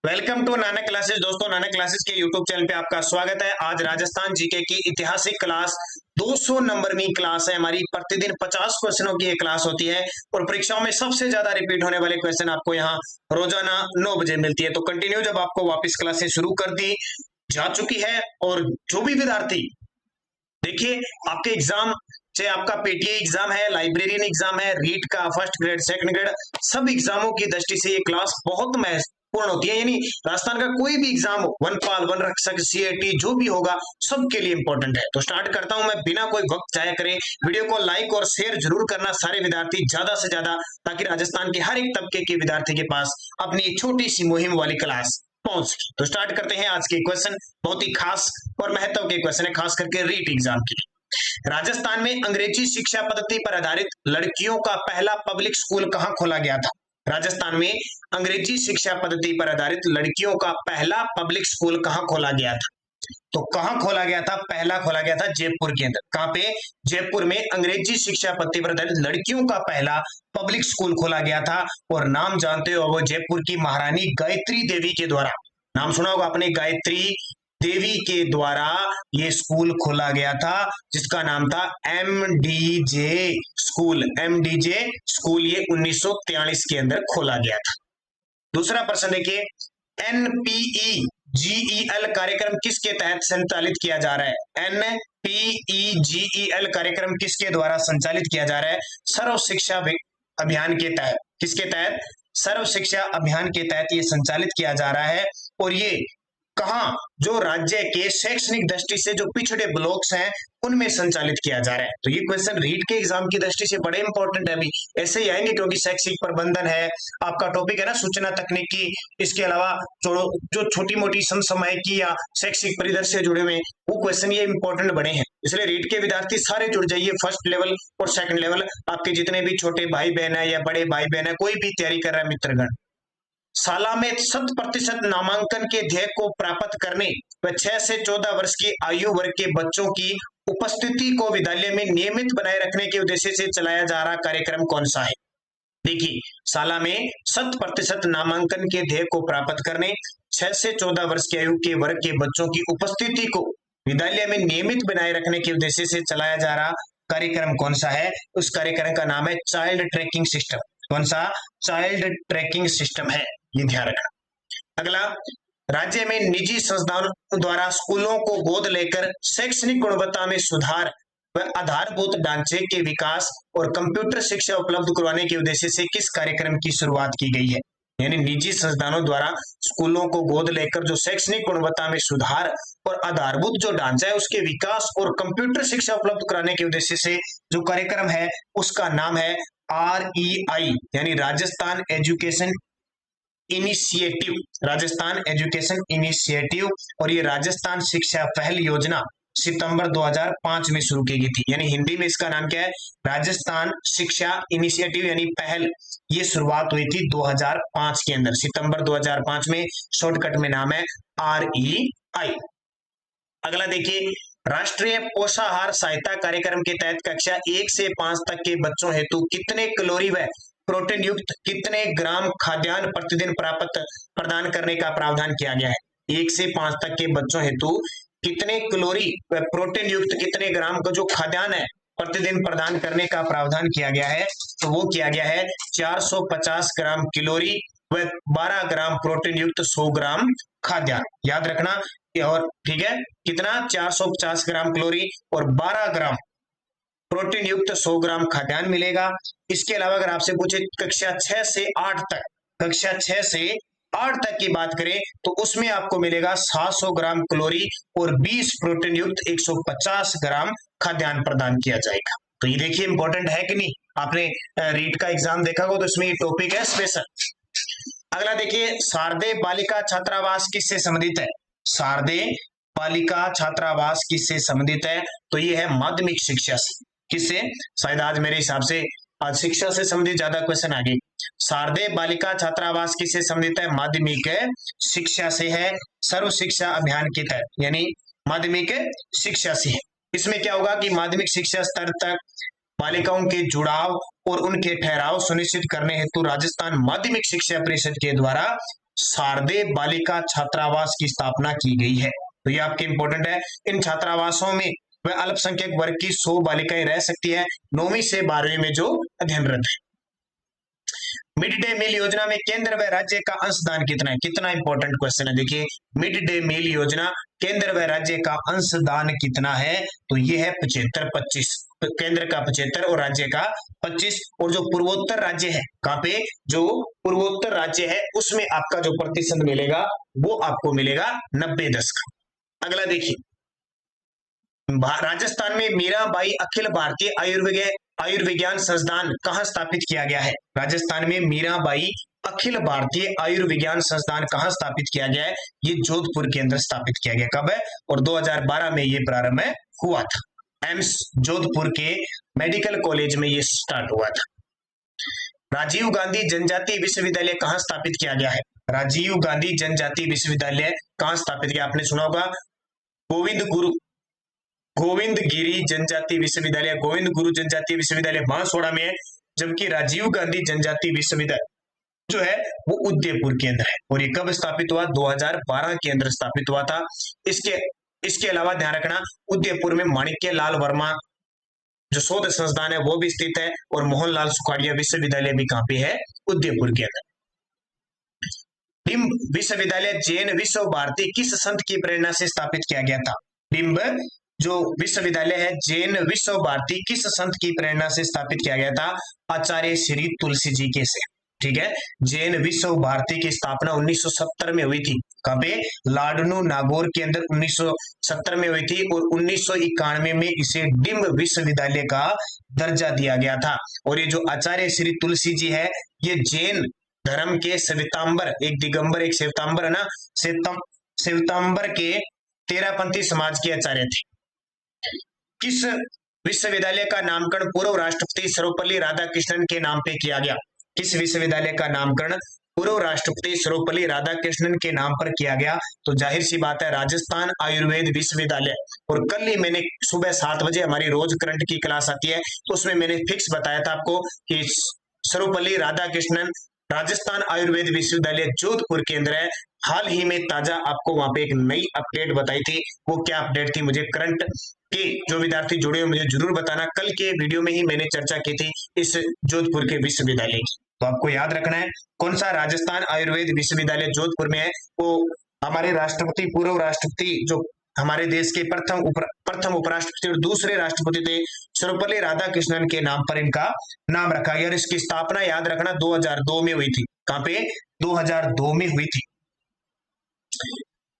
Welcome to Nanak classes. दोस्तों, Nanak classes के YouTube channel पे आपका स्वागत है। आज राजस्थान जीके की ऐतिहासिक क्लास 200 नंबर में क्लास है हमारी। प्रतिदिन 50 क्वेश्चनों की ये क्लास होती है और परीक्षाओं में सबसे ज्यादा रिपीट होने वाले क्वेश्चन आपको यहाँ रोजाना 9 बजे मिलती है। तो कंटिन्यू जब आपको वापस क्लासेस शुरू कर दी जा चुकी है और जो भी विद्यार्थी देखिए आपके एग्जाम, चाहे आपका पीटीए एग्जाम है, लाइब्रेरियन एग्जाम है, रीट का फर्स्ट ग्रेड सेकंड ग्रेड, सब एग्जामों की दृष्टि से ये क्लास बहुत महत्वपूर्ण होती है। यानी राजस्थान का कोई भी एग्जाम हो, वनपाल, वन रक्षक, सीएटी जो भी होगा, सबके लिए इंपॉर्टेंट है। तो स्टार्ट करता हूं मैं बिना कोई वक्त जाया करे। वीडियो को लाइक और शेयर जरूर करना सारे विद्यार्थी ज्यादा से ज्यादा, ताकि राजस्थान के हर एक तबके के विद्यार्थी के पास अपनी छोटी सी मुहिम वाली क्लास पहुंच सके। तो स्टार्ट करते हैं आज के क्वेश्चन। बहुत ही खास और महत्व के क्वेश्चन है, खास करके रीट एग्जाम के लिए। राजस्थान में अंग्रेजी शिक्षा पद्धति पर आधारित लड़कियों का पहला पब्लिक स्कूल कहां खोला गया था? राजस्थान में अंग्रेजी शिक्षा पद्धति पर आधारित लड़कियों का पहला पब्लिक स्कूल कहां खोला गया था? तो कहां खोला गया था? पहला खोला गया था जयपुर के अंदर। कहां पे? जयपुर में अंग्रेजी शिक्षा पद्धति पर आधारित लड़कियों का पहला पब्लिक स्कूल खोला गया था। और नाम जानते हो, वो जयपुर की महारानी गायत्री देवी के द्वारा, नाम सुना होगा आपने, गायत्री देवी के द्वारा ये स्कूल खोला गया था, जिसका नाम था एमडीजे स्कूल। एमडीजे स्कूल ये 1943 के अंदर खोला गया था। दूसरा प्रश्न देखिए, एनपीईजीईएल कार्यक्रम किसके तहत संचालित किया जा रहा है? एनपीईजीईएल कार्यक्रम किसके द्वारा संचालित किया जा रहा है? सर्व शिक्षा अभियान के तहत। किसके तहत? सर्व शिक्षा अभियान के तहत ये संचालित किया जा रहा है। और ये कहां? जो राज्य के शैक्षणिक दृष्टि से जो पिछड़े ब्लॉक्स हैं, उनमें संचालित किया जा रहा है। तो ये क्वेश्चन रीट के एग्जाम की दृष्टि से बड़े इंपॉर्टेंट है। अभी ऐसे ही आएंगे, क्योंकि शैक्षिक प्रबंधन है आपका टॉपिक, है ना, सूचना तकनीकी। इसके अलावा जो छोटी मोटी समसामयिकी या शैक्षिक परिदृश्य से जुड़े हुए, वो क्वेश्चन ये इंपॉर्टेंट बने हैं। इसलिए रीट के विद्यार्थी सारे जुड़ जाइए। फर्स्ट लेवल और सेकंड लेवल, आपके जितने भी छोटे भाई बहन है या बड़े भाई बहन है, कोई भी तैयारी कर रहा है मित्रगण, शाला में 100% नामांकन के ध्येय को प्राप्त करने व 6 से 14 वर्ष की आयु वर्ग के बच्चों की उपस्थिति को विद्यालय में नियमित बनाए रखने के उद्देश्य से चलाया जा रहा कार्यक्रम कौन सा है? देखिए, शाला में 100% नामांकन के ध्येय को प्राप्त करने, 6 से 14 वर्ष की आयु के वर्ग के बच्चों की उपस्थिति को विद्यालय में नियमित बनाए रखने के उद्देश्य से चलाया जा रहा कार्यक्रम कौन सा है? उस कार्यक्रम का नाम है चाइल्ड ट्रैकिंग सिस्टम। कौन सा? चाइल्ड ट्रैकिंग सिस्टम है, ये ध्यान रखना। अगला, राज्य में निजी संस्थानों द्वारा स्कूलों को गोद लेकर शैक्षणिक गुणवत्ता में सुधार व आधारभूत ढांचे के विकास और कंप्यूटर शिक्षा उपलब्ध करवाने के उद्देश्य से किस कार्यक्रम की शुरुआत की गई है? यानी निजी संस्थानों द्वारा स्कूलों को गोद लेकर जो शैक्षणिक गुणवत्ता में सुधार और आधारभूत जो ढांचा है उसके विकास और कंप्यूटर शिक्षा उपलब्ध कराने के उद्देश्य से जो कार्यक्रम है, उसका नाम है REI, यानी Rajasthan education initiative. Rajasthan education initiative. और ये राजस्थान शिक्षा पहल योजना सितंबर 2005 में शुरू की गई थी। यानी हिंदी में इसका नाम क्या है? राजस्थान शिक्षा इनिशिएटिव यानी पहल। ये शुरुआत हुई थी 2005 के अंदर, सितंबर 2005 में। शॉर्टकट में नाम है REI। अगला देखिए, राष्ट्रीय पोषाहार सहायता कार्यक्रम के तहत कक्षा 1 से 5 तक के बच्चों हेतु कितने कैलोरी व प्रोटीन युक्त कितने ग्राम खाद्यान्न प्रतिदिन प्रदान करने का प्रावधान किया गया है? 1 से 5 तक के बच्चों हेतु कितने कैलोरी व प्रोटीन युक्त कितने ग्राम का जो खाद्यान्न है प्रतिदिन प्रदान करने का प्रावधान किया गया है? तो वो किया गया है 450 ग्राम कैलोरी व 12 ग्राम प्रोटीन युक्त 100 ग्राम खाद्यान्न। याद रखना। और ठीक है, कितना? 450 ग्राम कैलोरी और 12 ग्राम प्रोटीन युक्त 100 ग्राम खाद्यान्न मिलेगा। इसके अलावा अगर आपसे पूछे कक्षा 6 से 8 तक, कक्षा 6 से 8 तक की बात करें, तो उसमें आपको मिलेगा 700 ग्राम कैलोरी और 20 प्रोटीन युक्त 150 ग्राम खाद्यान्न प्रदान किया जाएगा। तो ये देखिए इंपॉर्टेंट है कि नहीं? आपने रीट का एग्जाम देखा हो तो इसमें ये टॉपिक है स्पेशल। अगला देखिए, शारदे बालिका छात्रावास किससे संबंधित है? शारदे बालिका छात्रावास किससे संबंधित है? तो ये है माध्यमिक शिक्षा से। किससे? शायद आज मेरे हिसाब से आज शिक्षा से संबंधित ज्यादा क्वेश्चन आ गए। शारदे बालिका छात्रावास किससे संबंधित है? माध्यमिक शिक्षा से है, सर्व शिक्षा अभियान के तहत, यानी माध्यमिक शिक्षा से है। इसमें क्या होगा कि माध्यमिक शिक्षा स्तर तक बालिकाओं के जुड़ाव और उनके ठहराव सुनिश्चित करने हेतु राजस्थान माध्यमिक शिक्षा परिषद के द्वारा शारदे बालिका छात्रावास की स्थापना की गई है। तो ये आपके इंपॉर्टेंट है। इन छात्रावासों में वह अल्पसंख्यक वर्ग की 100 बालिकाएं रह सकती है 9वीं से 12वीं में जो अध्ययनरत है। मिड डे मील योजना में केंद्र व राज्य का अंशदान कितना है? कितना इंपॉर्टेंट क्वेश्चन है। देखिए, मिड डे मील योजना केंद्र व राज्य का अंशदान कितना है? तो ये है 75-25। तो केंद्र का 75 और राज्य का 25। और जो पूर्वोत्तर राज्य है, कहां पे, जो पूर्वोत्तर राज्य है उसमें आपका जो प्रतिशत मिलेगा वो आपको मिलेगा 90-10 का। अगला देखिए, राजस्थान में मीराबाई अखिल भारतीय आयुर्विज्ञान संस्थान कहां स्थापित किया गया है? राजस्थान में मीराबाई अखिल भारतीय आयुर्विज्ञान संस्थान कहां स्थापित किया गया है? ये जोधपुर के अंदर स्थापित किया गया। कब है? और 2012 में ये प्रारंभ हुआ था। एम्स जोधपुर के मेडिकल कॉलेज में ये स्टार्ट हुआ था। राजीव गांधी जनजातीय विश्वविद्यालय कहां स्थापित किया गया है? राजीव गांधी जनजातीय विश्वविद्यालय कहां स्थापित किया? आपने सुना होगा गोविंद गिरी जनजातीय विश्वविद्यालय, गोविंद गुरु जनजातीय विश्वविद्यालय बांसवाड़ा में है, जबकि राजीव गांधी जनजातीय विश्वविद्यालय जो है वो उदयपुर के अंदर है। और ये कब स्थापित हुआ? 2012 के अंदर स्थापित हुआ था। इसके अलावा ध्यान रखना, उदयपुर में माणिक्य लाल वर्मा जो शोध संस्थान है वो भी स्थित है, और मोहनलाल सुखाड़िया विश्वविद्यालय भी कहां पे है? उदयपुर के अंदर। डिम्ब विश्वविद्यालय जैन विश्व भारती किस संत की प्रेरणा से स्थापित किया गया था? डिम्ब जो विश्वविद्यालय है जैन विश्व भारती किस संत की प्रेरणा से स्थापित किया गया था? आचार्य श्री तुलसी जी के से। ठीक है, जैन विश्व भारती की स्थापना 1970 में हुई थी। कहां पे? लाडनू नागौर के अंदर 1970 में हुई थी, और 1991 में इसे डिम्ब विश्वविद्यालय का दर्जा दिया गया था। और ये जो आचार्य श्री तुलसी जी है, ये जैन धर्म के श्वेतांबर, एक दिगंबर एक श्वेतांबर है ना, श्वेतांबर के तेरापंथी समाज के आचार्य थे। किस विश्वविद्यालय का नामकरण पूर्व राष्ट्रपति सर्वपल्ली राधाकृष्णन के नाम पे किया गया? किस विश्वविद्यालय का नामकरण पूर्व राष्ट्रपति सर्वपल्ली राधाकृष्णन के नाम पर किया गया? तो जाहिर सी बात है, राजस्थान आयुर्वेद विश्वविद्यालय। और कल ही मैंने सुबह 7 बजे हमारी रोज करंट की क्लास आती है, उसमें मैंने फिक्स बताया था आपको कि सर्वपल्ली राधाकृष्णन राजस्थान आयुर्वेद विश्वविद्यालय जोधपुर के अंदर है। हाल ही में ताजा आपको वहां पे एक नई अपडेट बताई थी। वो क्या अपडेट थी? मुझे करंट के जो विद्यार्थी जुड़े हो मुझे जरूर बताना। कल के वीडियो में ही मैंने चर्चा की थी इस जोधपुर के विश्वविद्यालय की। तो आपको याद रखना है कौन सा राजस्थान आयुर्वेद विश्वविद्यालय जोधपुर में है। वो हमारे राष्ट्रपति, पूर्व राष्ट्रपति जो हमारे देश के प्रथम उपराष्ट्रपति और दूसरे राष्ट्रपति थे, सर्वपल्ली राधाकृष्णन के नाम पर इनका नाम रखा गया। इसकी स्थापना याद रखना 2002 में हुई थी। कहां पे? 2002 में हुई थी।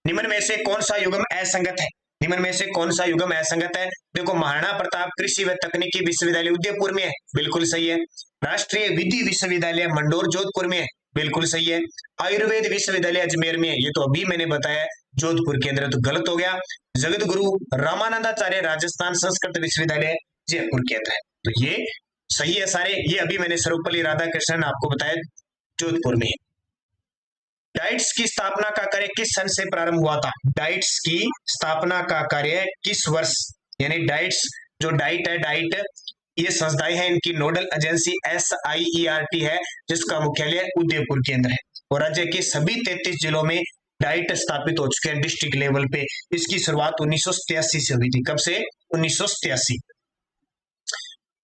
निम्न में से कौन सा युग्म असंगत है? निम्न में से कौन सा युग्म असंगत है? देखो, महाराणा प्रताप कृषि व तकनीकी विश्वविद्यालय उदयपुर में है, बिल्कुल सही है। राष्ट्रीय विधि विश्वविद्यालय मंडोर जोधपुर में है, बिल्कुल सही है। आयुर्वेद विश्वविद्यालय अजमेर में है, ये तो अभी मैंने बताया जोधपुर के अंदर, तो गलत हो गया। जगत गुरु रामानंदाचार्य राजस्थान संस्कृत विश्वविद्यालय जयपुर के अंदर है, तो ये सही है सारे। ये अभी मैंने सर्वपल्ली राधाकृष्णन आपको बताया जोधपुर में। डाइट्स की स्थापना का कार्य किस सन से प्रारंभ हुआ था? डाइट्स की स्थापना का कार्य किस वर्ष, यानी डाइट्स जो डाइट है, डाइट ये संस्थाएं हैं, इनकी नोडल एजेंसी SIERT है, जिसका मुख्यालय उदयपुर के अंदर है। और राज्य के सभी 33 जिलों में डाइट स्थापित हो चुके हैं डिस्ट्रिक्ट लेवल पे। इसकी शुरुआत 1987 से हुई थी। कब से? 1987।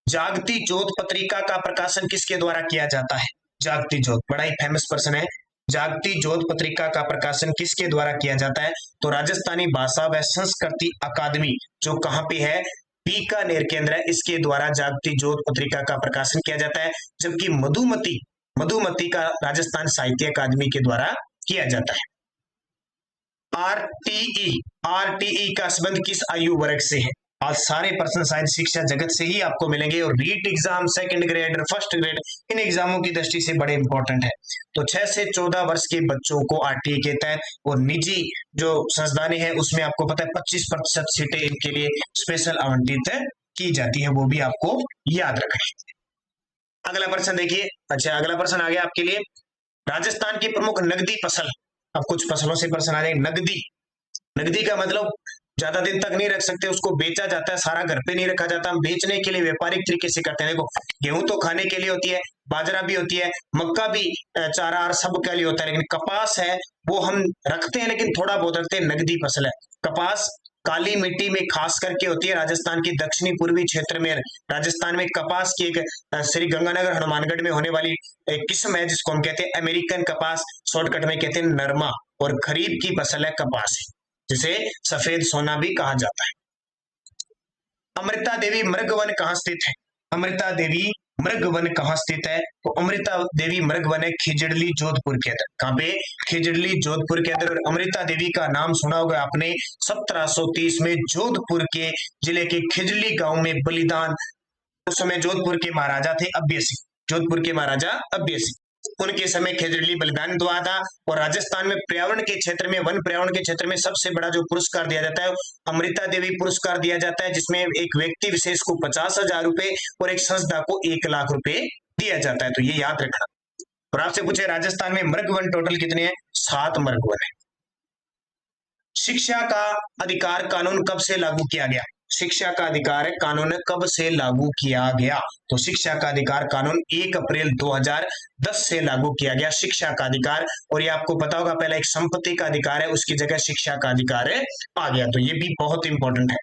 जागती जोत पत्रिका का प्रकाशन किसके द्वारा किया जाता है? जागती जोत बड़ा ही फेमस पर्सन है। जागती जोत पत्रिका का प्रकाशन किसके द्वारा किया जाता है? तो राजस्थानी भाषा व संस्कृति अकादमी जो कहां पे है? बीकानेर के अंदर है, इसके द्वारा जागती जोत पत्रिका का प्रकाशन किया जाता है। जबकि मधुमती का राजस्थान साहित्य अकादमी के द्वारा किया जाता है। आरटीई का संबंध किस आयु वर्ग से है? आज सारे प्रश्न शायद शिक्षा जगत से ही आपको मिलेंगे, और रीट एग्जाम, सेकंड ग्रेड और फर्स्ट ग्रेड, इन एग्जामों की दृष्टि से बड़े इंपॉर्टेंट है। तो 6 से 14 वर्ष के बच्चों को आरटीई के तहत, और निजी जो संस्थानें हैं उसमें आपको पता है 25% सीटें इनके लिए स्पेशल आवंटित की जाती है, वो भी आपको याद रखना है। अगला प्रश्न देखिए। अच्छा, अगला प्रश्न आ गया आपके लिए, राजस्थान की प्रमुख नगदी फसल। अब कुछ फसलों से प्रश्न आ जाएंगे। नगदी का मतलब ज्यादा दिन तक नहीं रख सकते, उसको बेचा जाता है, सारा घर पे नहीं रखा जाता, हम बेचने के लिए व्यापारिक तरीके से करते हैं। देखो गेहूं तो खाने के लिए होती है, बाजरा भी होती है, मक्का भी चारा और सब के लिए होता है, लेकिन कपास है वो हम रखते हैं, लेकिन थोड़ा बहुत रखते हैं, नगदी फसल है। कपास काली मिट्टी में खास करके होती है, राजस्थान की दक्षिणी पूर्वी क्षेत्र में, राजस्थान में कपास की एक श्री गंगानगर हनुमानगढ़ में होने वाली एक किस्म है जिसको हम कहते हैं अमेरिकन कपास, शॉर्टकट में कहते हैं नरमा, और खरीफ की फसल है कपास, जिसे सफेद सोना भी कहा जाता है। अमृता देवी मृगवन कहाँ स्थित है? अमृता देवी मृगवन कहाँ स्थित है? तो अमृता देवी मृगवन है खिजड़ली जोधपुर के अंदर। कहाँ पे? खिजड़ली जोधपुर के अंदर। अमृता देवी का नाम सुना होगा आपने, 1730 में जोधपुर के जिले के खिजड़ली गांव में बलिदान, उस समय जोधपुर के महाराजा थे अभय सिंह, जोधपुर के महाराजा अभय सिंह, उनके समय खिजड़ली बलिदान हुआ था। और राजस्थान में पर्यावरण के क्षेत्र में, वन पर्यावरण के क्षेत्र में सबसे बड़ा जो पुरस्कार दिया जाता है अमृता देवी पुरस्कार दिया जाता है, जिसमें एक व्यक्ति विशेष को 50,000 रुपए और एक संस्था को 1,00,000 रुपए दिया जाता है, तो ये याद रखना। और आपसे पूछे राजस्थान में मृगवन टोटल कितने हैं? 7 मृगवन है। शिक्षा का अधिकार कानून कब से लागू किया गया? शिक्षा का अधिकार कानून कब से लागू किया गया? तो शिक्षा का अधिकार कानून 1 अप्रैल 2010 से लागू किया गया, शिक्षा का अधिकार। और ये आपको पता होगा, पहला एक संपत्ति का अधिकार है, उसकी जगह शिक्षा का अधिकार आ गया, तो ये भी बहुत इंपॉर्टेंट है।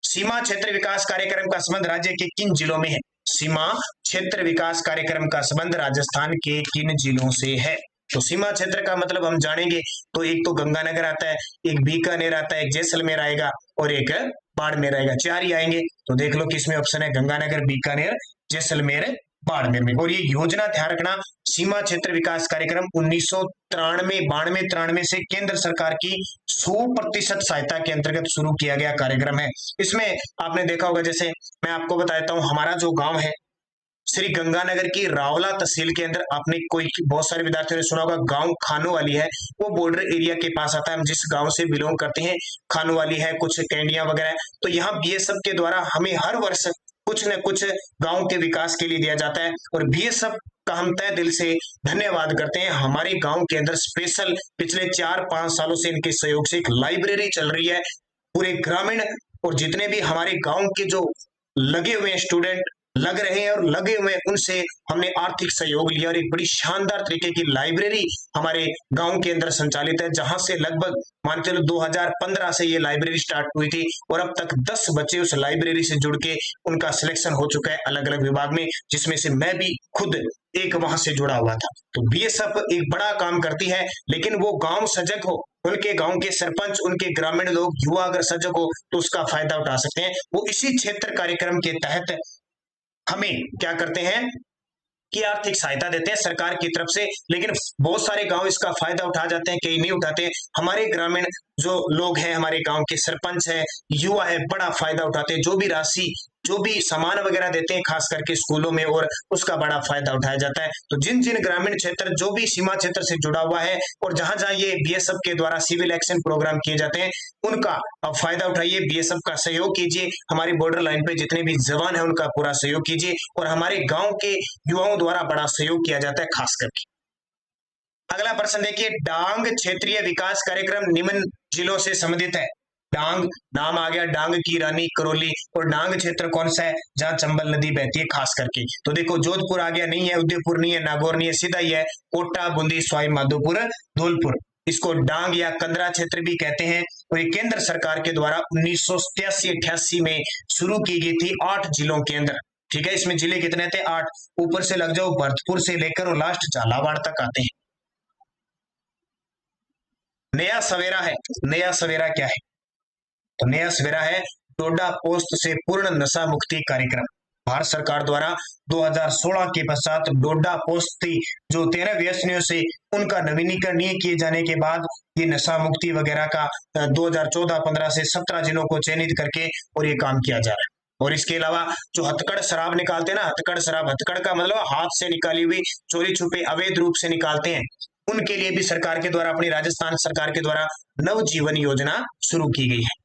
सीमा क्षेत्र विकास कार्यक्रम का संबंध राज्य के किन जिलों में है? सीमा क्षेत्र विकास कार्यक्रम का संबंध राजस्थान के किन जिलों से है? तो सीमा क्षेत्र का मतलब हम जानेंगे, तो एक तो गंगानगर आता है, एक बीकानेर आता है, एक जैसलमेर आएगा और एक बाड़मेर आएगा, 4 ही आएंगे। तो देख लो किसमें ऑप्शन है, गंगानगर, बीकानेर, जैसलमेर, बाड़मेर में। और ये योजना ध्यान रखना, सीमा क्षेत्र विकास कार्यक्रम 1993 से केंद्र सरकार की 100% सहायता के अंतर्गत शुरू किया गया कार्यक्रम है। इसमें आपने देखा होगा, जैसे मैं आपको बताता हूँ, हमारा जो गांव है श्री गंगानगर की रावला तहसील के अंदर, आपने कोई बहुत सारे विद्यार्थियों ने सुना होगा गांव खानोवाली है, वो बॉर्डर एरिया के पास आता है। हम जिस गांव से बिलोंग करते हैं, खानोवाली है, कुछ कैंडिया वगैरह, तो यहाँ बीएसएफ के द्वारा हमें हर वर्ष कुछ न कुछ गांव के विकास के लिए दिया जाता है, और बीएसएफ का हम तय दिल से धन्यवाद करते हैं। हमारे गांव के अंदर स्पेशल पिछले 4-5 सालों से इनके सहयोग से एक लाइब्रेरी चल रही है, पूरे ग्रामीण और जितने भी हमारे गांव के जो लगे हुए स्टूडेंट लग रहे हैं और लगे हुए, उनसे हमने आर्थिक सहयोग लिया और एक बड़ी शानदार तरीके की लाइब्रेरी हमारे गांव के अंदर संचालित है, जहां से लगभग मान चलो 2015 से ये लाइब्रेरी स्टार्ट हुई थी, और अब तक 10 बच्चे उस लाइब्रेरी से जुड़ के उनका सिलेक्शन हो चुका है अलग अलग विभाग में, जिसमें से मैं भी खुद एक वहां से जुड़ा हुआ था। तो बीएसएफ एक बड़ा काम करती है, लेकिन वो गांव सजग हो, उनके गांव के सरपंच, उनके ग्रामीण लोग, युवा अगर सजग हो तो उसका फायदा उठा सकते हैं। वो इसी क्षेत्र कार्यक्रम के तहत हमें क्या करते हैं कि आर्थिक सहायता देते हैं सरकार की तरफ से, लेकिन बहुत सारे गांव इसका फायदा उठा जाते हैं, कई नहीं उठाते। हमारे ग्रामीण जो लोग हैं, हमारे गांव के सरपंच है, युवा है, बड़ा फायदा उठाते हैं, जो भी राशि, जो भी सामान वगैरह देते हैं खास करके स्कूलों में, और उसका बड़ा फायदा उठाया जाता है। तो जिन जिन ग्रामीण क्षेत्र जो भी सीमा क्षेत्र से जुड़ा हुआ है, और जहां जहां ये बीएसएफ के द्वारा सिविल एक्शन प्रोग्राम किए जाते हैं, उनका अब फायदा उठाइए, बीएसएफ का सहयोग कीजिए, हमारी बॉर्डर लाइन पे जितने भी जवान है उनका पूरा सहयोग कीजिए, और हमारे गांव के युवाओं द्वारा बड़ा सहयोग किया जाता है खास करके। अगला प्रश्न देखिए, डांग क्षेत्रीय विकास कार्यक्रम निम्न जिलों से संबंधित है। डांग नाम आ गया, डांग की रानी करौली, और डांग क्षेत्र कौन सा है? जहां चंबल नदी बहती है खास करके। तो देखो जोधपुर आ गया, नहीं है, उदयपुर नहीं है, नागौर नहीं है, सीधा ही है कोटा, बूंदी, सवाई माधोपुर, धौलपुर। इसको डांग या कंदरा क्षेत्र भी कहते हैं, और ये केंद्र सरकार के द्वारा 1987-88 में शुरू की गई थी 8 जिलों के अंदर। ठीक है, इसमें जिले कितने थे? 8। ऊपर से लग जाओ, भरतपुर से लेकर और लास्ट झालावाड़ तक आते हैं। नया सवेरा है, नया सवेरा क्या है? तो नया सवेरा है डोडा पोस्ट से पूर्ण नशा मुक्ति कार्यक्रम। भारत सरकार द्वारा 2016 के पश्चात डोडा पोस्ट जो 13 व्यसनियों से उनका नवीनीकरण नहीं किए जाने के बाद ये नशा मुक्ति वगैरह का 2014-15 से 17 जिलों को चयनित करके और ये काम किया जा रहा है। और इसके अलावा जो हथकड़ शराब निकालते हैं ना, हथकड़ शराब, हथकड़ का मतलब हाथ से निकाली हुई, चोरी छुपे अवैध रूप से निकालते हैं, उनके लिए भी सरकार के द्वारा, अपनी राजस्थान सरकार के द्वारा नवजीवन योजना शुरू की गई है।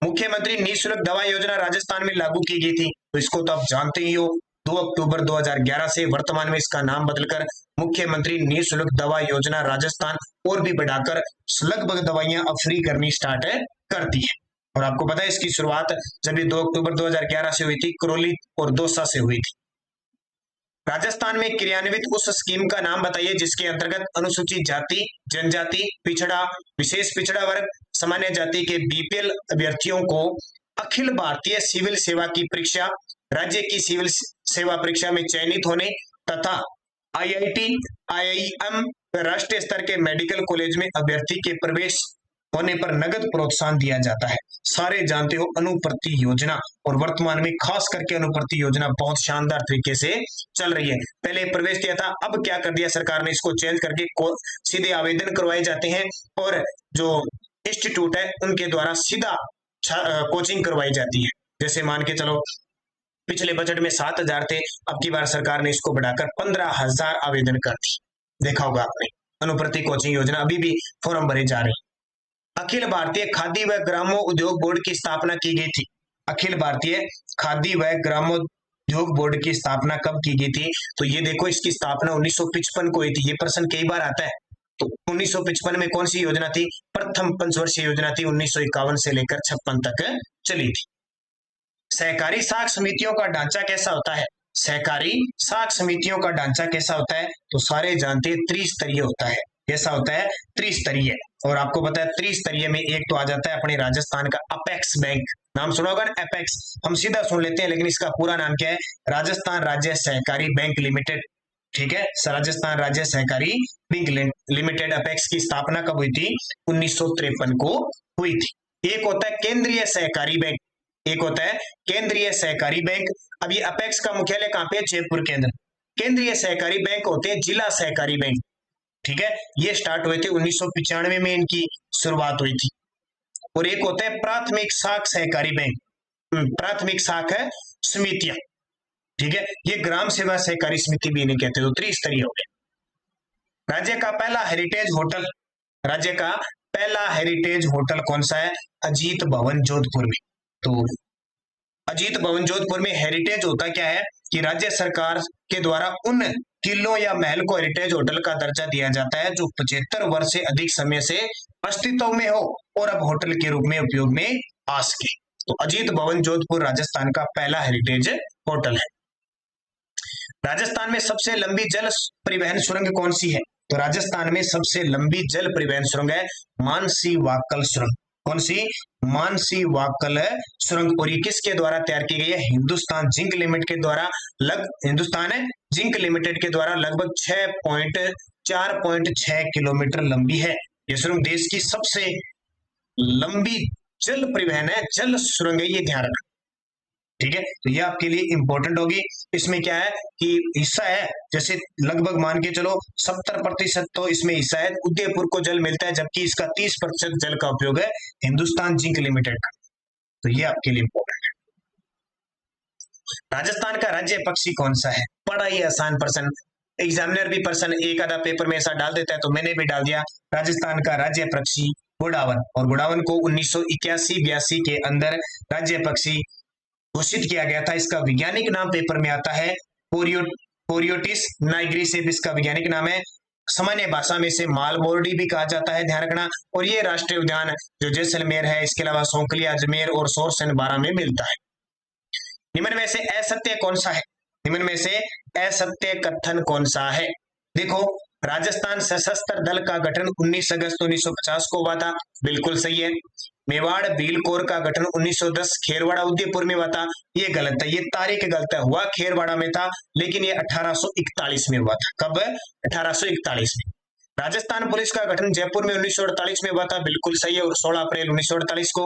मुख्यमंत्री निःशुल्क दवा योजना राजस्थान में लागू की गई थी, तो इसको तो आप जानते ही हो। 2 अक्टूबर 2011 से वर्तमान में इसका नाम बदलकर मुख्यमंत्री निःशुल्क दवा योजना राजस्थान और भी बढ़ाकर लगभग दवाइयां अब फ्री करनी स्टार्ट कर दी है। और आपको पता है इसकी शुरुआत जब ये 2 अक्टूबर 2011 से हुई थी, करौली और दौसा से हुई थी। राजस्थान में क्रियान्वित उस स्कीम का नाम बताइए जिसके अंतर्गत अनुसूचित जाति, जनजाति, पिछड़ा, विशेष पिछड़ा वर्ग, सामान्य जाति के बीपीएल अभ्यर्थियों को अखिल भारतीय सिविल सेवा की परीक्षा, राज्य की सिविल सेवा परीक्षा में चयनित होने तथा आईआईटी, आईआईएम, राष्ट्रीय स्तर के मेडिकल कॉलेज में अभ्यर्थी के प्रवेश होने पर नगद प्रोत्साहन दिया जाता है। सारे जानते हो अनुप्रति योजना, और वर्तमान में खास करके अनुप्रति योजना बहुत शानदार तरीके से चल रही है। पहले प्रवेश दिया था, अब क्या कर दिया सरकार ने, इसको चेंज करके सीधे आवेदन करवाए जाते हैं और जो इंस्टीट्यूट है उनके द्वारा सीधा कोचिंग करवाई जाती है। जैसे मान के चलो पिछले बजट में 7,000 थे, अब की बार सरकार ने इसको बढ़ाकर 15,000 आवेदन कर दी। देखा होगा आपने, अनुप्रति कोचिंग योजना अभी भी फॉर्म भरे जा रहे हैं। अखिल भारतीय खादी व ग्रामोद्योग बोर्ड की स्थापना की गई थी। अखिल भारतीय खादी व ग्रामोद्योग बोर्ड की स्थापना कब की गई थी? तो ये देखो, इसकी स्थापना 1955 को हुई थी। ये प्रश्न कई बार आता है। तो 1955 में कौन सी योजना थी? प्रथम पंचवर्षीय योजना थी, 1951 से लेकर 56 तक चली थी। सहकारी साख समितियों का ढांचा कैसा होता है? सहकारी साख समितियों का ढांचा कैसा होता है? तो सारे जानते हैं त्रिस्तरीय होता है। कैसा होता है? त्रिस्तरीय। और आपको पता है त्रिस्तरीय में एक तो आ जाता है अपने राजस्थान का अपेक्स बैंक, नाम सुना होगा ना अपेक्स, हम सीधा सुन लेते हैं लेकिन इसका पूरा नाम क्या है? राजस्थान राज्य सहकारी बैंक लिमिटेड। ठीक है, राजस्थान राज्य सहकारी बैंक लिमिटेड। अपेक्स की स्थापना कब हुई थी? 1953 को हुई थी। एक होता है केंद्रीय सहकारी बैंक, एक होता है केंद्रीय सहकारी बैंक। अब ये अपेक्स का मुख्यालय कहां पे है? जयपुर के अंदर। केंद्रीय सहकारी बैंक होते हैं जिला सहकारी बैंक। ठीक है, ये स्टार्ट हुए थे 1995 में, इनकी शुरुआत हुई थी। और एक होता है प्राथमिक शाख सहकारी बैंक, प्राथमिक शाख है समितियां। ठीक है, ये ग्राम सेवा सहकारी समिति भी इन्हें कहते हैं। तो त्रिस्तरीय हो गया। राज्य का पहला हेरिटेज होटल, राज्य का पहला हेरिटेज होटल कौन सा है? अजीत भवन जोधपुर में। तो अजीत भवन जोधपुर में हेरिटेज होता क्या है कि राज्य सरकार के द्वारा उन किलों या महल को हेरिटेज होटल का दर्जा दिया जाता है जो 75 वर्ष से अधिक समय से अस्तित्व में हो और अब होटल के रूप में उपयोग में आ सके। तो अजीत भवन जोधपुर राजस्थान का पहला हेरिटेज होटल है। राजस्थान में सबसे लंबी जल परिवहन सुरंग कौन सी है? तो राजस्थान में सबसे लंबी जल परिवहन सुरंग है मानसी वाकल सुरंग। कौन सी? मानसी वाकल सुरंग। और ये किसके द्वारा तैयार की गई है? हिंदुस्तान जिंक लिमिटेड के द्वारा। हिंदुस्तान जिंक लिमिटेड के द्वारा लगभग 4.6 किलोमीटर लंबी है। ये सुरंग देश की सबसे लंबी जल परिवहन है, जल सुरंग है, ये ध्यान रखना। ठीक है, तो ये आपके लिए इंपॉर्टेंट होगी। इसमें क्या है कि हिस्सा है, जैसे लगभग मान के चलो 70% तो इसमें हिस्सा है उदयपुर को जल मिलता है, जबकि इसका 30% जल का उपयोग है हिंदुस्तान जिंक लिमिटेड का। तो ये आपके लिए इंपॉर्टेंट है। राजस्थान का राज्य पक्षी कौन सा है? बड़ा ही आसान प्रश्न, एग्जामिनर भी प्रश्न एक आधा पेपर में ऐसा डाल देता है, तो मैंने भी डाल दिया। राजस्थान का राज्य पक्षी गोडावन, और गोडावन को 1981-82 के अंदर राज्य पक्षी घोषित किया गया था। इसका वैज्ञानिक नाम पेपर में आता है कोरियोटिस नाइग्रिसेप, इसका वैज्ञानिक नाम है। सामान्य भाषा में इसे मालबोर्डी भी कहा जाता है, ध्यान रखना। और ये राष्ट्रीय उद्यान जो जैसलमेर है, इसके अलावा सौंकलिया, अजमेर और सोरसन बारा में मिलता है। निम्न में से असत्य कौन सा है? निम्न में से असत्य कथन कौन सा है? देखो, राजस्थान सशस्त्र दल का गठन 19 अगस्त 1950 को हुआ था, बिल्कुल सही है। मेवाड़ भील कोर का गठन 1910 खेरवाड़ा उदयपुर में हुआ था, ये गलत है, ये तारीख गलत है। हुआ खेरवाड़ा में था लेकिन ये 1841 में हुआ था। कब? 1841 में। राजस्थान पुलिस का गठन जयपुर में 1948 में हुआ था, बिल्कुल सही है, और 16 अप्रैल 1948 को।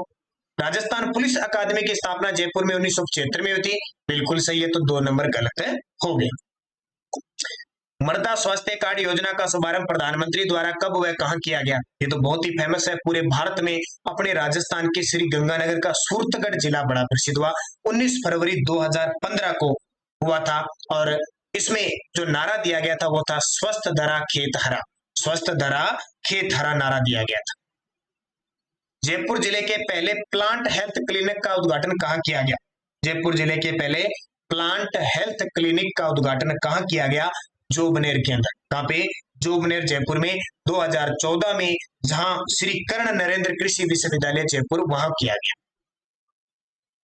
राजस्थान पुलिस अकादमी की स्थापना जयपुर में 1975 में हुई थी, बिल्कुल सही है, तो 2 नंबर गलत है, हो गया। मृदा स्वास्थ्य कार्ड योजना का शुभारंभ प्रधानमंत्री द्वारा कब व कहां किया गया? ये तो बहुत ही फेमस है पूरे भारत में। अपने राजस्थान के श्री गंगानगर का सूरतगढ़ जिला बड़ा प्रसिद्ध हुआ, 19 फरवरी 2015 को हुआ था। और इसमें जो नारा दिया गया था वो था स्वस्थ धरा खेत हरा, स्वस्थ धरा खेत हरा नारा दिया गया था। जयपुर जिले के पहले प्लांट हेल्थ क्लिनिक का उद्घाटन कहां किया गया? जयपुर जिले के पहले प्लांट हेल्थ क्लिनिक का उद्घाटन कहाँ किया गया? जोबनेर के अंदर। कहाँ पे? जोबनेर जयपुर में 2014 में, जहां श्री कर्ण नरेंद्र कृषि विश्वविद्यालय जयपुर वहां किया गया।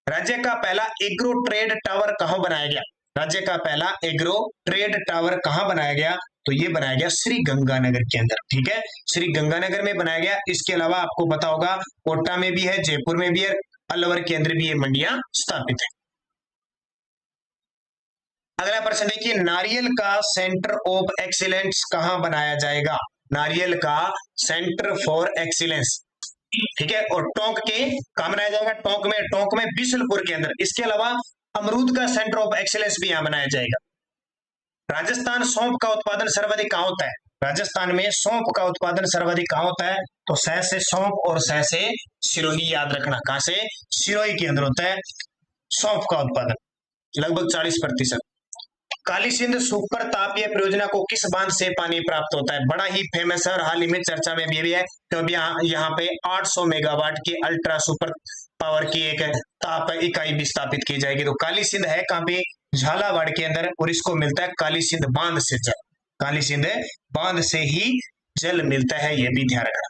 राज्य का पहला एग्रो ट्रेड टावर कहां बनाया गया? राज्य का पहला एग्रो ट्रेड टावर कहां बनाया गया? तो ये बनाया गया श्री गंगानगर के अंदर। ठीक है, श्री गंगानगर में बनाया गया। इसके अलावा आपको पता होगा कोटा में भी है, जयपुर में भी है, अलवर के अंदर भी ये मंडियां स्थापित है। अगला प्रश्न देखिए, नारियल का सेंटर ऑफ एक्सीलेंस कहां बनाया जाएगा? नारियल का सेंटर फॉर एक्सीलेंस, ठीक है, और टोंक के कहां बनाया जाएगा? टोंक में बिशनपुर के अंदर। इसके अलावा अमरूद का सेंटर ऑफ एक्सीलेंस भी यहां बनाया जाएगा। राजस्थान सौंफ का उत्पादन सर्वाधिक कहां होता है? राजस्थान में सौंफ का उत्पादन सर्वाधिक कहां होता है? तो सह से सौंफ और सह से सिरोही, याद रखना। कहां से? सिरोही के अंदर होता है सौंफ का उत्पादन, लगभग 40%। काली सिंध सुपर तापीय परियोजना को किस बांध से पानी प्राप्त होता है? बड़ा ही फेमस है और हाल ही में चर्चा में भी है, क्योंकि यहाँ पे 800 मेगावाट की अल्ट्रा सुपर पावर की एक ताप इकाई भी स्थापित की जाएगी। तो काली सिंध है कहाँ पे? झालावाड़ के अंदर, और इसको मिलता है काली सिंध बांध से जल। काली सिंध बांध से ही जल मिलता है, यह भी ध्यान रखना।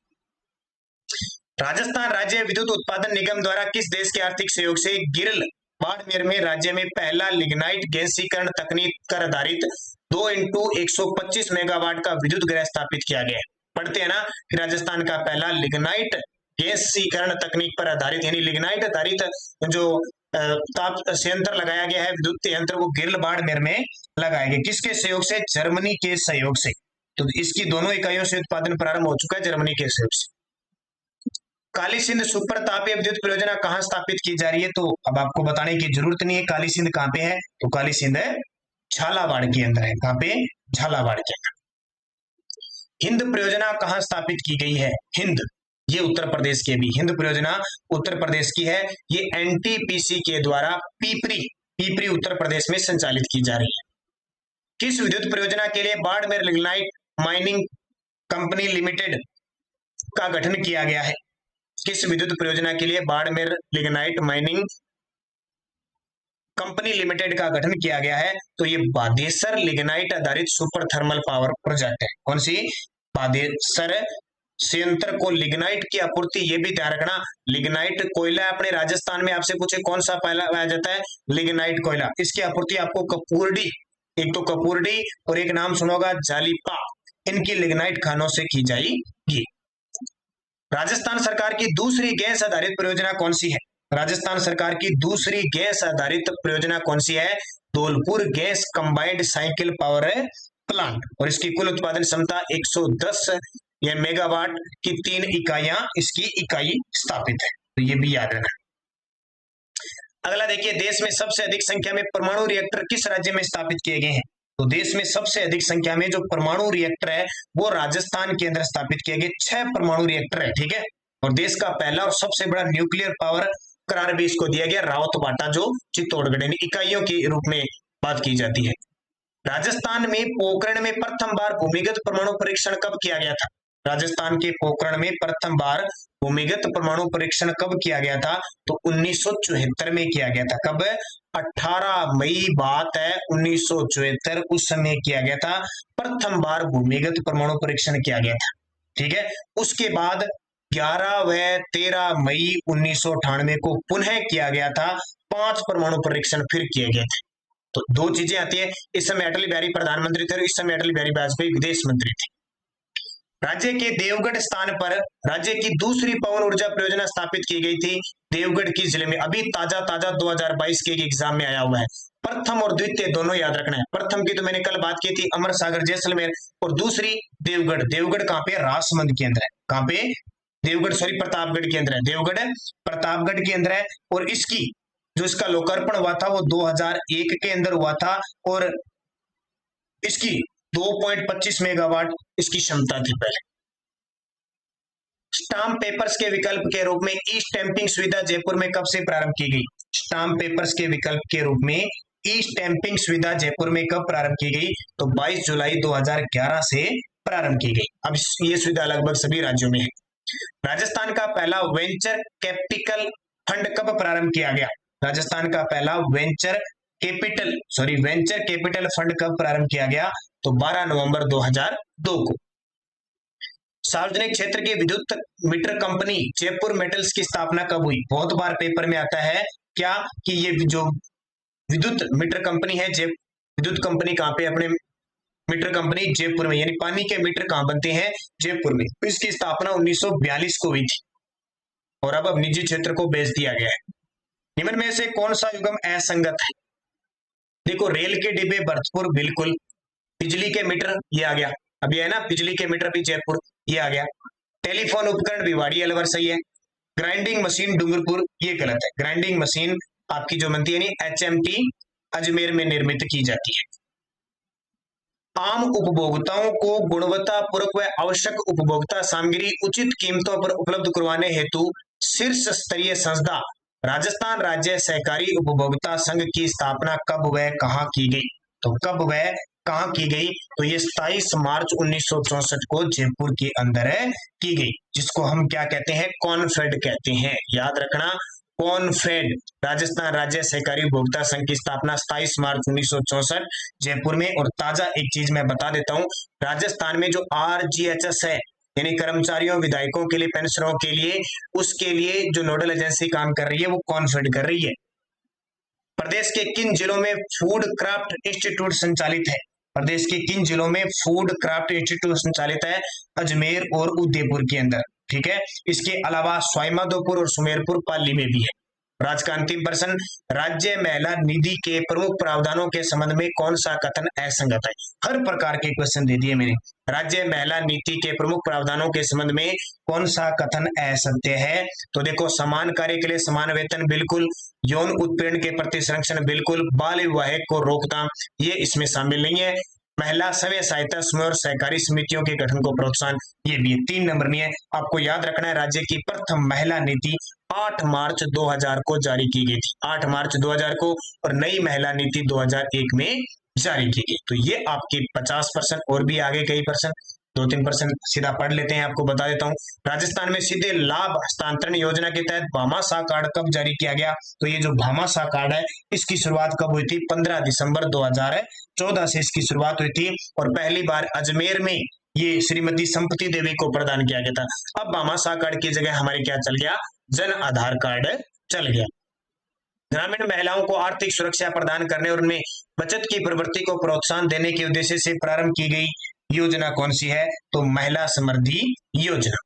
राजस्थान राज्य विद्युत उत्पादन निगम द्वारा किस देश के आर्थिक सहयोग से गिरल बाड़मेर में राज्य में पहला लिग्नाइट गैसीकरण तकनीक पर आधारित 2x125 मेगावाट का विद्युत गृह स्थापित किया गया है? पढ़ते हैं ना कि राजस्थान का पहला लिग्नाइट गैसीकरण तकनीक पर आधारित, यानी लिग्नाइट आधारित जो ताप संयंत्र लगाया गया है, विद्युत यंत्र, वो गिरल बाड़मेर में लगाया गया। किसके सहयोग से? जर्मनी के सहयोग से। तो इसकी दोनों इकाइयों से उत्पादन प्रारंभ हो चुका है जर्मनी के सहयोग से। काली सिंध सुपर तापीय विद्युत परियोजना कहां स्थापित की जा रही है? तो अब आपको बताने की जरूरत नहीं है काली सिंध कहां पे है। तो काली सिंध झालावाड़ के अंदर है। कहां पे? झालावाड़ के अंदर। हिंद परियोजना कहां स्थापित की गई है? हिंद, ये उत्तर प्रदेश की भी हिंद परियोजना उत्तर प्रदेश की है। ये एनटीपीसी के द्वारा पीपरी उत्तर प्रदेश में संचालित की जा रही है। किस विद्युत परियोजना के लिए Barmer lignite mining company limited का गठन किया गया है? किस विद्युत परियोजना के लिए Barmer lignite mining company limited का गठन किया गया है? तो ये बादेसर लिग्नाइट आधारित सुपर थर्मल पावर प्रोजेक्ट है। कौन सी? बादेसर संयंत्र को लिग्नाइट की आपूर्ति, ये भी ध्यान रखना, लिग्नाइट कोयला अपने राजस्थान में आपसे पूछे कौन सा पाया जाता है? लिग्नाइट कोयला। इसकी आपूर्ति आपको कपूरडी, एक तो कपूरडी और एक नाम सुनोगा जालीपा, इनकी लिग्नाइट खानों से की जाएगी। राजस्थान सरकार की दूसरी गैस आधारित परियोजना कौन सी है? राजस्थान सरकार की दूसरी गैस आधारित परियोजना कौन सी है? Dholpur gas combined cycle power plant, और इसकी कुल उत्पादन क्षमता 110 मेगावाट की 3 इकाइयां इसकी इकाई स्थापित है। तो ये भी याद रखना। अगला देखिए, देश में सबसे अधिक संख्या में परमाणु रिएक्टर किस राज्य में स्थापित किए गए हैं? तो देश में सबसे अधिक संख्या में जो परमाणु रिएक्टर है वो राजस्थान के अंदर स्थापित किए गए 6 परमाणु रिएक्टर है। ठीक है, और देश का पहला और सबसे बड़ा न्यूक्लियर पावर करार भी इसको दिया गया रावतबाटा, जो चित्तौड़गढ़ में इकाइयों के रूप में बात की जाती है। राजस्थान में पोखरण में प्रथम बार भूमिगत परमाणु परीक्षण कब किया गया था? राजस्थान के पोखरण में प्रथम बार भूमिगत परमाणु परीक्षण कब किया गया था? तो 1974 में किया गया था। कब? 18 मई बात है 1974, उस समय किया गया था, प्रथम बार भूमिगत परमाणु परीक्षण किया गया था। ठीक है, उसके बाद 11 व 13 मई 1998 को पुनः किया गया था, 5 परमाणु परीक्षण फिर किए गए थे। तो दो चीजें आती है, इस समय अटल बिहारी प्रधानमंत्री थे, इस समय अटल बिहारी वाजपेयी विदेश मंत्री थे। राज्य के देवगढ़ स्थान पर राज्य की दूसरी पवन ऊर्जा परियोजना स्थापित की गई थी, देवगढ़ की जिले में। अभी ताजा 2022 के एग्जाम में आया हुआ है। प्रथम और द्वितीय दोनों याद रखना है। प्रथम की तो मैंने कल बात की थी, अमर सागर जैसलमेर, और दूसरी देवगढ़। देवगढ़ कहां पे? राजसमंद के अंदर है। कहां पे? देवगढ़, सॉरी प्रतापगढ़ के अंदर है। देवगढ़ प्रतापगढ़ के अंदर है, और इसकी जो इसका लोकार्पण हुआ था वो 2001 के अंदर हुआ था, और इसकी 2.25 मेगावाट इसकी क्षमता थी पहले। स्टाम्प पेपर्स के विकल्प के रूप में ई स्टैंपिंग सुविधा जयपुर में कब से प्रारंभ की गई? स्टाम्प पेपर्स के विकल्प के रूप में ई स्टैंपिंग सुविधा जयपुर में कब प्रारंभ की गई? तो 22 जुलाई 2011 से प्रारंभ की गई। अब ये सुविधा लगभग सभी राज्यों में है। राजस्थान का पहला वेंचर कैपिटल फंड कब प्रारंभ किया गया? राजस्थान का पहला वेंचर वेंचर कैपिटल फंड कब प्रारंभ किया गया? तो 12 नवंबर 2002 को। सार्वजनिक क्षेत्र की विद्युत मीटर कंपनी जयपुर मेटल्स की स्थापना कब हुई? बहुत बार पेपर में आता है क्या कि ये जो विद्युत मीटर कंपनी है, विद्युत कंपनी कहाँ पे? अपने मीटर कंपनी जयपुर में, यानी पानी के मीटर कहाँ बनते हैं? जयपुर में। तो इसकी स्थापना 1942 को हुई थी और अब निजी क्षेत्र को बेच दिया गया है। निम्न में से कौन सा युग्म असंगत है? देखो, रेल के डिब्बे भरतपुर, बिल्कुल। बिजली के मीटर, ये आ गया। अब ये है ना, बिजली के मीटर भी जयपुर, ये आ गया। टेलीफोन उपकरण भिवाड़ी अलवर, सही है। ग्राइंडिंग मशीन डूंगरपुर, ये गलत है। ग्राइंडिंग मशीन आपकी जो बनती है HMT अजमेर में निर्मित की जाती है। आम उपभोक्ताओं को गुणवत्तापूर्वक व आवश्यक उपभोक्ता सामग्री उचित कीमतों पर उपलब्ध करवाने हेतु शीर्ष स्तरीय संस्था राजस्थान राज्य सहकारी उपभोक्ता संघ की स्थापना कब व कहां की गई? तो कब व कहां की गई? तो ये 27 मार्च 1964 को जयपुर के अंदर की गई, जिसको हम क्या कहते हैं? कॉनफेड कहते हैं। याद रखना, कॉनफेड, राजस्थान राज्य सहकारी उपभोक्ता संघ की स्थापना 27 मार्च 1964 जयपुर में। और ताजा एक चीज मैं बता देता हूं, राजस्थान में जो RGHS है, यानी कर्मचारियों विधायकों के लिए, पेंशनरों के लिए, उसके लिए जो नोडल एजेंसी काम कर रही है वो कॉनफेड कर रही है। प्रदेश के किन जिलों में फूड क्राफ्ट इंस्टीट्यूट संचालित है? प्रदेश के किन जिलों में फूड क्राफ्ट इंस्टीट्यूट संचालित है? अजमेर और उदयपुर के अंदर, ठीक है। इसके अलावा सवाईमाधोपुर और सुमेरपुर पाली में भी है। आज का अंतिम प्रश्न, राज्य महिला निधि के प्रमुख प्रावधानों के संबंध में कौन सा कथन असंगत है? हर प्रकार के क्वेश्चन दे दिए मैंने। राज्य महिला नीति के प्रमुख प्रावधानों के संबंध में कौन सा कथन असत्य है? तो देखो, समान कार्य के लिए समान वेतन, बिल्कुल। यौन उत्पीड़न के प्रति संरक्षण, बिल्कुल। बाल विवाह को रोकथाम, ये इसमें शामिल नहीं है। महिला स्वयं सहायता समूह और सहकारी समितियों के गठन को प्रोत्साहन, ये भी 3 नंबर में है। आपको याद रखना है, राज्य की प्रथम महिला नीति 8 मार्च 2000 को जारी की गई थी, 8 मार्च 2000 को, और नई महिला नीति 2001 में जारी की गई। तो ये आपके 50%, और भी आगे कई परसेंट, 2-3% सीधा पढ़ लेते हैं। आपको बता देता हूं, राजस्थान में सीधे लाभ हस्तांतरण योजना के तहत भामाशाह कार्ड कब जारी किया गया? तो ये जो भामाशाह कार्ड है, इसकी शुरुआत कब हुई थी? 15 दिसंबर 2014 से इसकी शुरुआत हुई थी, और पहली बार अजमेर में ये श्रीमती संपत्ति देवी को प्रदान किया गया था। अब भामाशाह कार्ड की जगह हमारे क्या चल गया? जन आधार कार्ड चल गया। ग्रामीण महिलाओं को आर्थिक सुरक्षा प्रदान करने और उनमें बचत की प्रवृत्ति को प्रोत्साहन देने के उद्देश्य से प्रारंभ की गई योजना कौन सी है? तो महिला समृद्धि योजना।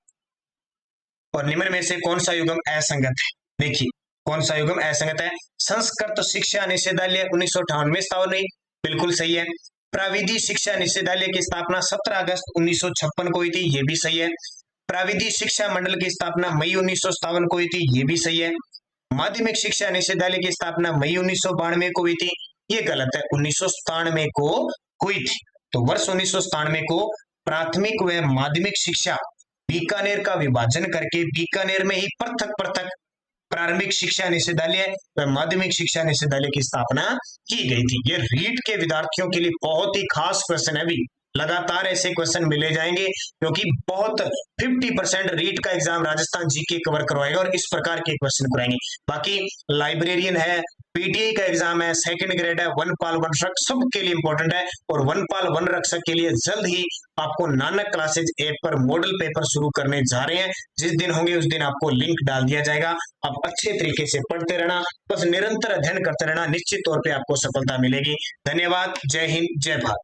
और निम्न में से कौन सा युग्म असंगत है? देखिए, कौन सा युग्म असंगत है? संस्कृत शिक्षा निषेधालय 1958 में स्थापना हुई, बिल्कुल सही है। प्राविधि शिक्षा निषेधालय की स्थापना 17 अगस्त 1956 को हुई थी, ये भी सही है। प्राविधि शिक्षा मंडल की स्थापना मई 1957 को हुई थी, ये भी सही है। माध्यमिक शिक्षा निषेधालय की स्थापना मई 1992 को हुई थी, ये गलत है, 1997 को हुई थी। तो वर्ष 1997 को प्राथमिक व माध्यमिक शिक्षा बीकानेर का विभाजन करके बीकानेर में ही पृथक पृथक प्रारंभिक शिक्षा निषेधालय व माध्यमिक शिक्षा निषेधालय की स्थापना की गई थी। ये रीट के विद्यार्थियों के लिए बहुत ही खास क्वेश्चन है। अभी लगातार ऐसे क्वेश्चन मिले जाएंगे, क्योंकि बहुत 50% रीट का एग्जाम राजस्थान जीके कवर करवाएगा और इस प्रकार के क्वेश्चन कराएंगे। बाकी लाइब्रेरियन है, पीटीआई का एग्जाम है, सेकंड ग्रेड है, वनपाल वन रक्षक सबके लिए इंपॉर्टेंट है। और वनपाल वन रक्षक के लिए जल्द ही आपको नानक क्लासेज ऐप पर मॉडल पेपर शुरू करने जा रहे हैं। जिस दिन होंगे उस दिन आपको लिंक डाल दिया जाएगा। आप अच्छे तरीके से पढ़ते रहना, बस निरंतर अध्ययन करते रहना, निश्चित तौर पर आपको सफलता मिलेगी। धन्यवाद। जय हिंद, जय भारत।